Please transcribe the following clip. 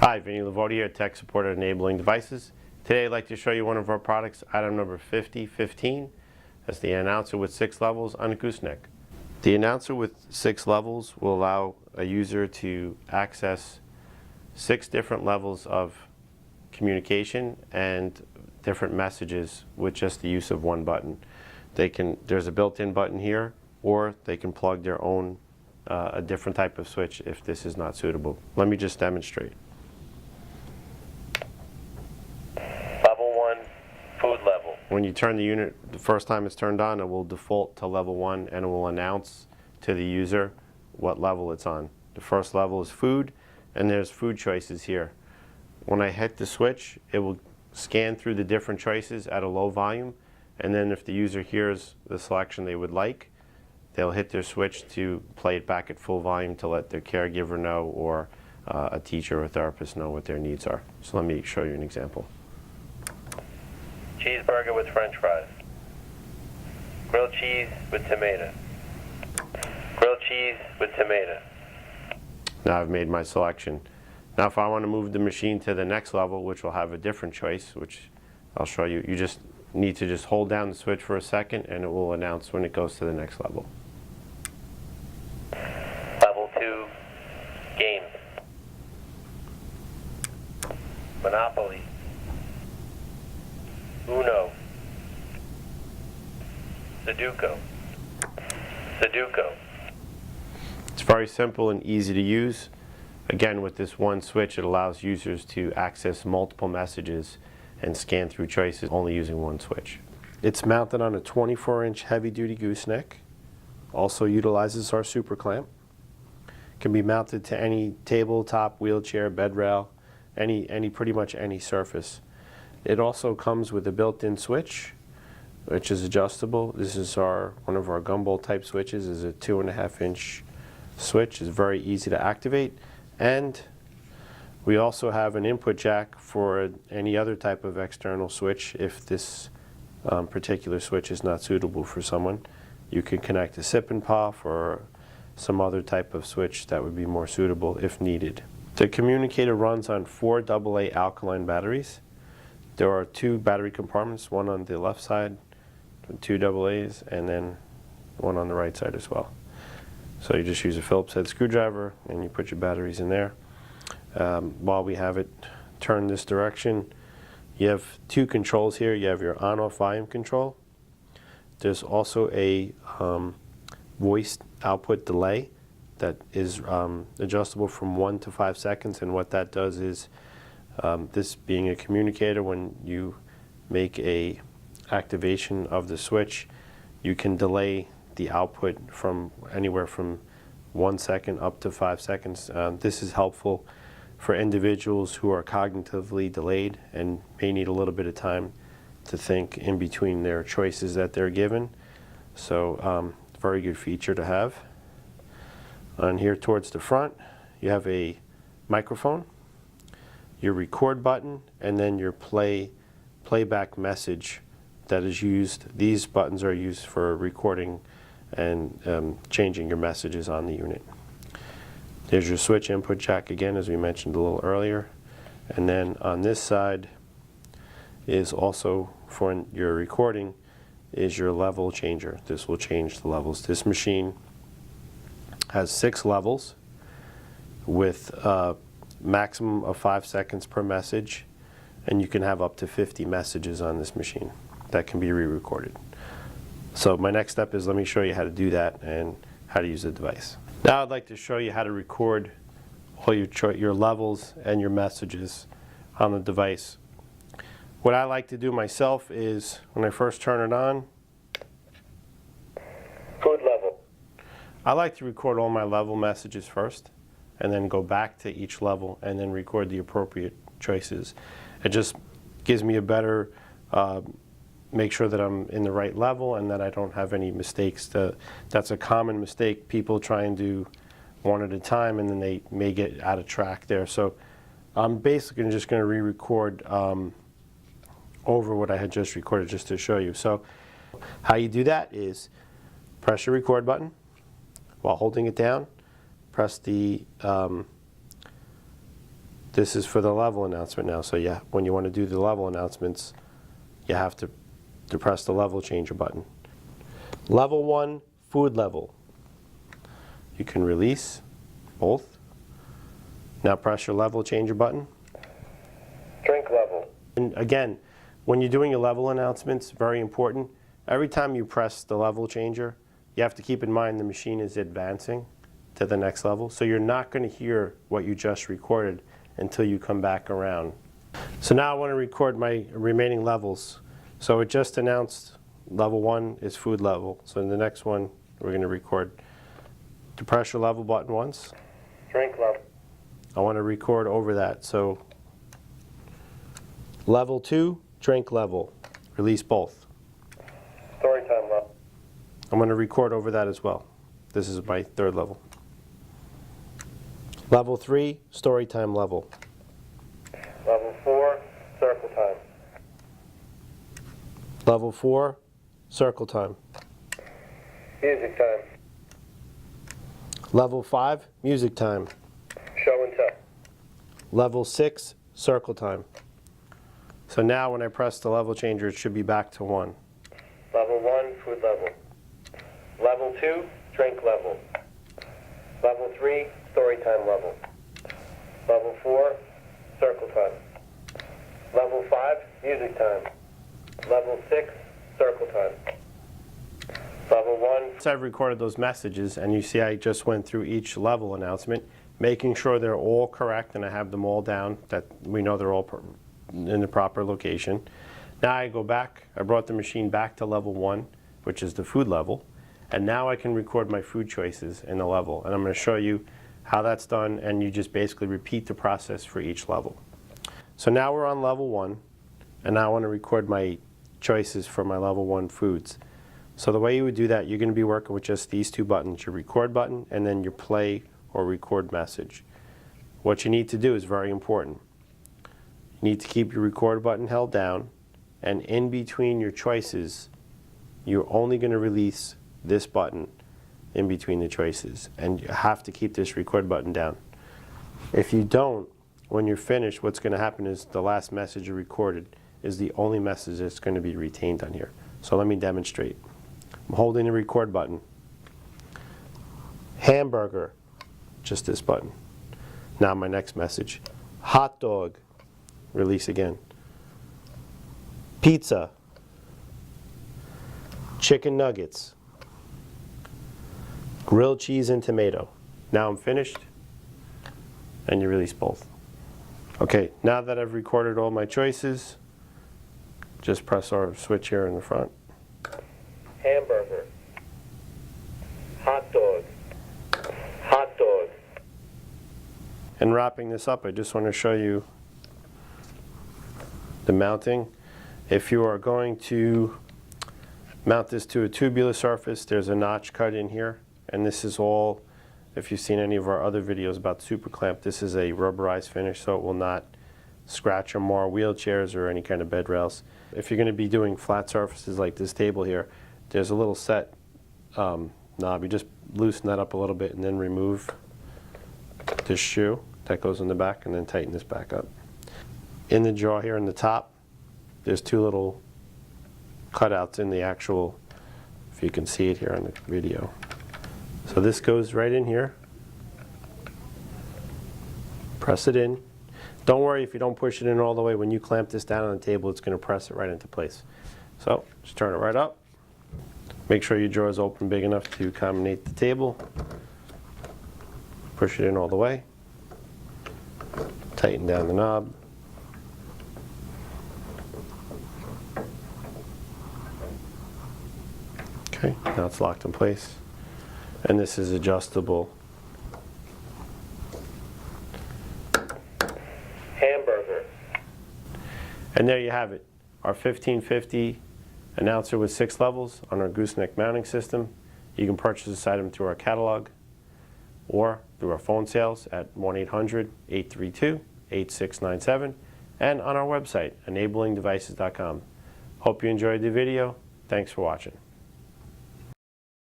Hi, Vinny Lavodi here, Tech Support at Enabling Devices. Today I'd like to show you one of our products, item number 5015. That's the announcer with 6 levels on a gooseneck. The announcer with 6 levels will allow a user to access 6 different levels of communication and different messages with just the use of one button. There's a built-in button here, or they can plug their own a different type of switch if this is not suitable. Let me just demonstrate. Level 1, food level. When you turn the unit, the first time it's turned on, it will default to level 1 and it will announce to the user what level it's on. The first level is food, and there's food choices here. When I hit the switch, it will scan through the different choices at a low volume, and then if the user hears the selection they would like, they'll hit their switch to play it back at full volume to let their caregiver know, or a teacher or a therapist know what their needs are. So let me show you an example. Cheeseburger with french fries. Grilled cheese with tomato. Grilled cheese with tomato. Now I've made my selection. Now if I want to move the machine to the next level, which will have a different choice, which I'll show you, you just need to just hold down the switch for a second and it will announce when it goes to the next level. Level 2, games. Monopoly. Uno. Sudoku. Sudoku. It's very simple and easy to use. Again, with this one switch, it allows users to access multiple messages and scan through choices only using one switch. It's mounted on a 24-inch heavy-duty gooseneck. Also utilizes our super clamp. Can be mounted to any tabletop, wheelchair, bed rail, pretty much any surface. It also comes with a built-in switch, which is adjustable. This is one of our gumball type switches. Is a 2.5-inch switch. It's very easy to activate, and we also have an input jack for any other type of external switch. If this particular switch is not suitable for someone, you can connect a SIP and POF or some other type of switch that would be more suitable if needed. The communicator runs on 4 AA alkaline batteries. There are 2 battery compartments, one on the left side, 2 AA's, and then one on the right side as well. So you just use a Phillips head screwdriver and you put your batteries in there. While we have it turned this direction, you have 2 controls here. You have your on-off volume control. There's also a voice output delay that is adjustable from 1 to 5 seconds, and what that does is, this being a communicator, when you make a activation of the switch, you can delay the output from anywhere from 1 second up to 5 seconds. This is helpful for individuals who are cognitively delayed and may need a little bit of time to think in between their choices that they're given. So very good feature to have. On here towards the front, you have a microphone, your record button, and then your playback message that is used. These buttons are used for recording and changing your messages on the unit. There's your switch input jack again, as we mentioned a little earlier. And then on this side is also, for your recording, is your level changer. This will change the levels. This machine has 6 levels with a maximum of 5 seconds per message, and you can have up to 50 messages on this machine that can be re-recorded. So my next step is, let me show you how to do that and how to use the device. Now I'd like to show you how to record all your levels and your messages on the device. What I like to do myself is, when I first turn it on, Food level. I like to record all my level messages first and then go back to each level and then record the appropriate choices. It just gives me a better make sure that I'm in the right level and that I don't have any mistakes. That's a common mistake. People try and do one at a time and then they may get out of track there. So I'm basically just going to re-record over what I had just recorded, just to show you. So how you do that is press your record button while holding it down, press the This is for the level announcement now. So yeah, when you want to do the level announcements, you have to press the level changer button. Level 1, food level. You can release both. Now press your level changer button. Drink level. And again, when you're doing your level announcements, very important, every time you press the level changer, you have to keep in mind the machine is advancing to the next level. So you're not going to hear what you just recorded until you come back around. So now I want to record my remaining levels. So it just announced level 1 is food level. So in the next one, we're going to record. To press your level button once. Drink level. I want to record over that. So level 2, drink level. Release both. Story time level. I'm going to record over that as well. This is my third level. Level 3, story time level. Level 4, circle time. Level 4, circle time. Music time. Level 5, music time. Show and tell. Level 6, circle time. So now when I press the level changer, it should be back to 1. Level 1, food level. Level 2, drink level. Level 3, story time level. Level 4, circle time. Level 5, music time. Level 6, circle time. Level 1. So I've recorded those messages, and you see I just went through each level announcement, making sure they're all correct, and I have them all down, that we know they're all in the proper location. Now I go back, I brought the machine back to level 1, which is the food level, and now I can record my food choices in the level. And I'm going to show you how that's done, and you just basically repeat the process for each level. So now we're on level 1, and now I want to record my choices for my level 1 foods. So the way you would do that, you're going to be working with just these two buttons, your record button and then your play or record message. What you need to do is very important. You need to keep your record button held down, and in between your choices, you're only going to release this button in between the choices, and you have to keep this record button down. If you don't, when you're finished, what's going to happen is the last message you recorded is the only message that's going to be retained on here. So let me demonstrate. I'm holding the record button. Hamburger, just this button. Now my next message. Hot dog, release again. Pizza. Chicken nuggets. Grilled cheese and tomato. Now I'm finished, and you release both. Okay, now that I've recorded all my choices, just press our switch here in the front. Hamburger. Hot dog. Hot dog. And wrapping this up, I just want to show you the mounting. If you are going to mount this to a tubular surface, there's a notch cut in here, and this is all, if you've seen any of our other videos about super clamp, this is a rubberized finish, so it will not scratch or mar wheelchairs or any kind of bed rails. If you're going to be doing flat surfaces like this table here, there's a little set knob. You just loosen that up a little bit and then remove this shoe that goes in the back and then tighten this back up. In the jaw here in the top, there's two little cutouts in the actual, if you can see it here on the video. So this goes right in here. Press it in. Don't worry if you don't push it in all the way. When you clamp this down on the table, it's going to press it right into place. So just turn it right up. Make sure your drawer is open big enough to accommodate the table. Push it in all the way. Tighten down the knob. Okay, now it's locked in place. And this is adjustable. Hamburger. And there you have it, our 1550 announcer with 6 levels on our gooseneck mounting system. You can purchase this item through our catalog or through our phone sales at 1-800-832-8697 and on our website, enablingdevices.com. Hope you enjoyed the video. Thanks for watching.